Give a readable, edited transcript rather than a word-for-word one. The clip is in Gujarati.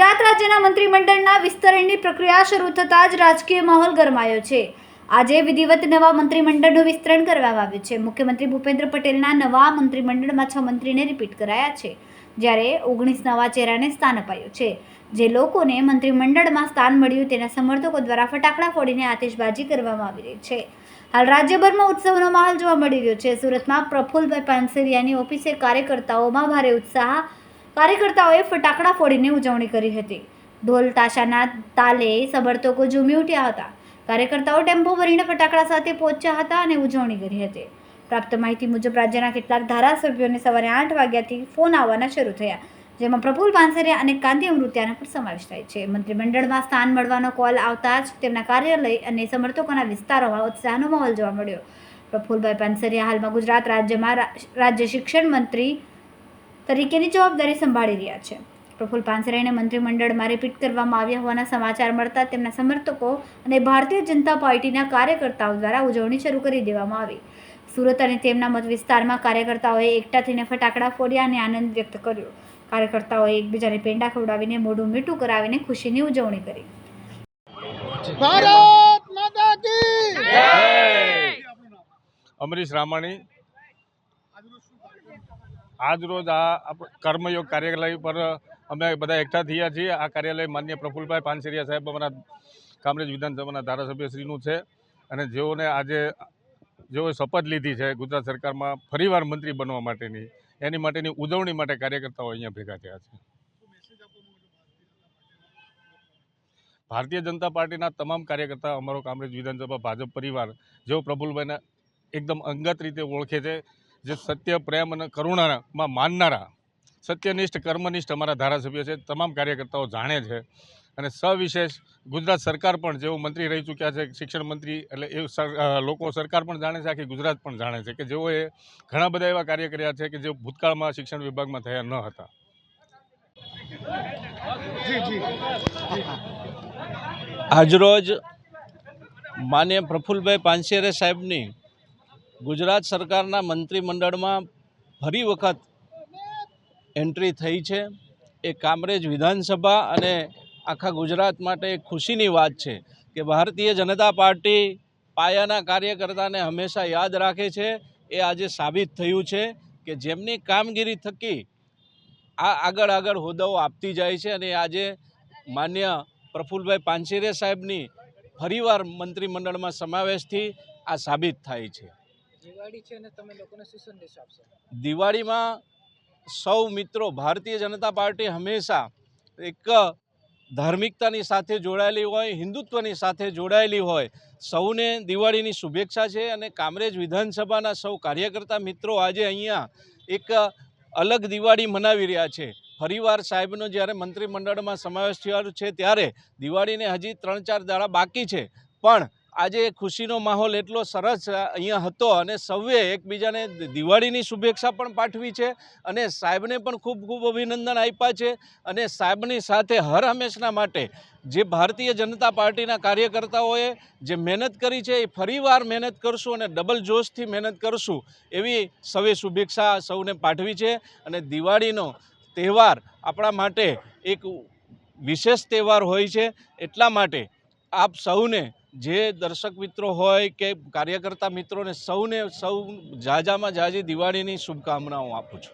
ગુજરાત રાજ્યના મંત્રીમંડળના વિસ્તરણની પ્રક્રિયા શરૂ થતાં જ રાજકીય માહોલ ગરમાયો છે। આજે વિધિવત નવા મંત્રીમંડળનું વિસ્તરણ કરવામાં આવ્યું છે। મુખ્યમંત્રી ભૂપેન્દ્ર પટેલના નવા મંત્રીમંડળમાં 6 મંત્રીને રિપીટ કરાયા છે, જ્યારે 19 નવા ચહેરાને સ્થાન અપાયું છે। જે લોકોને મંત્રીમંડળમાં સ્થાન મળ્યું તેના સમર્થકો દ્વારા ફટાકડા ફોડીને આતિશબાજી કરવામાં આવી રહી છે। હાલ રાજ્યભરમાં ઉત્સવનો માહોલ જોવા મળી રહ્યો છે। સુરતમાં પ્રફુલ્લભાઈ પાનસેરિયાની ઓફિસે કાર્યકર્તાઓમાં ભારે ઉત્સાહ। કાર્યકર્તાઓએ ફટાકડા ફોડીને ઉજવણી કરી હતી। ઢોલ તાશાના તાલે સમર્થકો ઝૂમી ઉઠ્યા હતા। કાર્યકર્તાઓ ટેમ્પો ભરીને ફટાકડા સાથે પહોંચ્યા હતા અને ઉજવણી કરી હતી। પ્રાપ્ત માહિતી મુજબ રાજ્યના કેટલાક ધારાસભ્યોને સવારે 8 વાગ્યાથી ફોન આવવાના શરૂ થયા, જેમાં પ્રફુલ્લ પાનસેરિયા અને કાંતિ અમૃતિયાનો પણ સમાવેશ થાય છે। મંત્રીમંડળમાં સ્થાન મળવાનો કોલ આવતા જ તેમના કાર્યાલય અને સમર્થકોના વિસ્તારોમાં ઉત્સાહનો માહોલ જોવા મળ્યો। પ્રફુલ્લભાઈ પાનસેરિયા હાલમાં ગુજરાત રાજ્યમાં રાજ્ય શિક્ષણ મંત્રી તરીકેની જવાબદારી સંભાળી રહ્યા છે। પ્રફુલ્લ પાનસેરિયાને મંત્રીમંડળમાં રિપીટ કરવામાં આવ્યા હોવાના સમાચાર મળતા તેમના સમર્થકો અને ભારતીય જનતા પાર્ટીના કાર્યકર્તાઓ દ્વારા ઉજવણી શરૂ કરી દેવામાં આવી। સુરત અને તેમના મત વિસ્તારમાં કાર્યકર્તાઓએ એકઠા થઈને ફટાકડા ફોડ્યા અને આનંદ વ્યક્ત કર્યો। કાર્યકર્તાઓએ એકબીજાને પેંડા ખવડાવીને મોઢું મીઠું કરાવીને ખુશીની ઉજવણી કરી। ભારત માતા કી જય। અમરીશ રામાણી આજ રોજ આ કર્મયોગ કાર્યાલય પર અમે બધા એકઠા થયા છીએ। આ કાર્યાલય માન્ય પ્રફુલ્લભાઈ પાનસેરિયા સાહેબ અમારા કામરેજ વિધાનસભાના ધારાસભ્યશ્રીનું છે અને જેઓએ શપથ લીધી છે ગુજરાત સરકારમાં ફરીવાર મંત્રી બનવા માટેની, એની માટેની ઉજવણી માટે કાર્યકર્તાઓ અહીંયા ભેગા થયા છે। ભારતીય જનતા પાર્ટીના તમામ કાર્યકર્તા અમારો કામરેજ વિધાનસભા ભાજપ પરિવાર જેઓ પ્રફુલ્લભાઈને એકદમ અંગત રીતે ઓળખે છે, જે સત્ય, પ્રેમ અને કરુણામાં માનનારા સત્યનિષ્ઠ, કર્મનિષ્ઠ અમારા ધારાસભ્ય છે, તમામ કાર્યકર્તાઓ જાણે છે। અને સવિશેષ ગુજરાત સરકાર પણ જેઓ મંત્રી રહી ચૂક્યા છે, શિક્ષણ મંત્રી, એટલે એ લોકો સરકાર પણ જાણે છે, આખી ગુજરાત પણ જાણે છે કે જેઓએ ઘણા બધા એવા કાર્ય કર્યા છે કે જે ભૂતકાળમાં શિક્ષણ વિભાગમાં થયા ન હતા। આજરોજ માન્ય પ્રફુલ્લભાઈ પાનસેરિયા સાહેબની ગુજરાત સરકારના મંત્રીમંડળમાં ફરી વખત એન્ટ્રી થઈ છે। એ કામરેજ વિધાનસભા અને આખા ગુજરાત માટે એક ખુશીની વાત છે કે ભારતીય જનતા પાર્ટી પાયાના કાર્યકર્તાને હંમેશા યાદ રાખે છે। એ આજે સાબિત થયું છે કે જેમની કામગીરી થકી આગળ હોદ્દાઓ આપતી જાય છે અને આજે માન્ય પ્રફુલ્લભાઈ પાનસેરિયા સાહેબની ફરીવાર મંત્રીમંડળમાં સમાવેશથી આ સાબિત થાય છે। દિવાળી છે ને તમે લોકોને શું સંદેશ આપશો? દિવાળીમાં સૌ મિત્રો, ભારતીય જનતા પાર્ટી હંમેશા એક ધાર્મિકતાની સાથે જોડાયેલી હોય, હિન્દુત્વની સાથે જોડાયેલી હોય। સૌને દિવાળીની શુભેચ્છા છે અને કામરેજ વિધાનસભાના સૌ કાર્યકર્તા મિત્રો આજે અહીંયા એક અલગ દિવાળી મનાવી રહ્યા છે। ફરીવાર સાહેબનો જ્યારે મંત્રીમંડળમાં સમાવેશ થયો છે ત્યારે દિવાળીને હજી 3-4 દાડા બાકી છે, પણ આજે ખુશીનો માહોલ એટલો સરસ અહીંયા હતો અને સૌએ એકબીજાને દિવાળીની શુભેચ્છા પણ પાઠવી છે અને સાહેબને પણ ખૂબ ખૂબ અભિનંદન આપ્યા છે। અને સાહેબની સાથે હર હંમેશના માટે જે ભારતીય જનતા પાર્ટીના કાર્યકર્તાઓએ જે મહેનત કરી છે એ ફરીવાર મહેનત કરશું અને ડબલ જોશથી મહેનત કરશું એવી સૌએ શુભેચ્છા સૌને પાઠવી છે। અને દિવાળીનો તહેવાર આપણા માટે એક વિશેષ તહેવાર હોય છે, એટલા માટે આપ સૌને, જે દર્શક મિત્રો હોય કે કાર્યકર્તા મિત્રોને સૌને ઝાઝામાં ઝાઝી દિવાળીની શુભકામનાઓ આપું છું।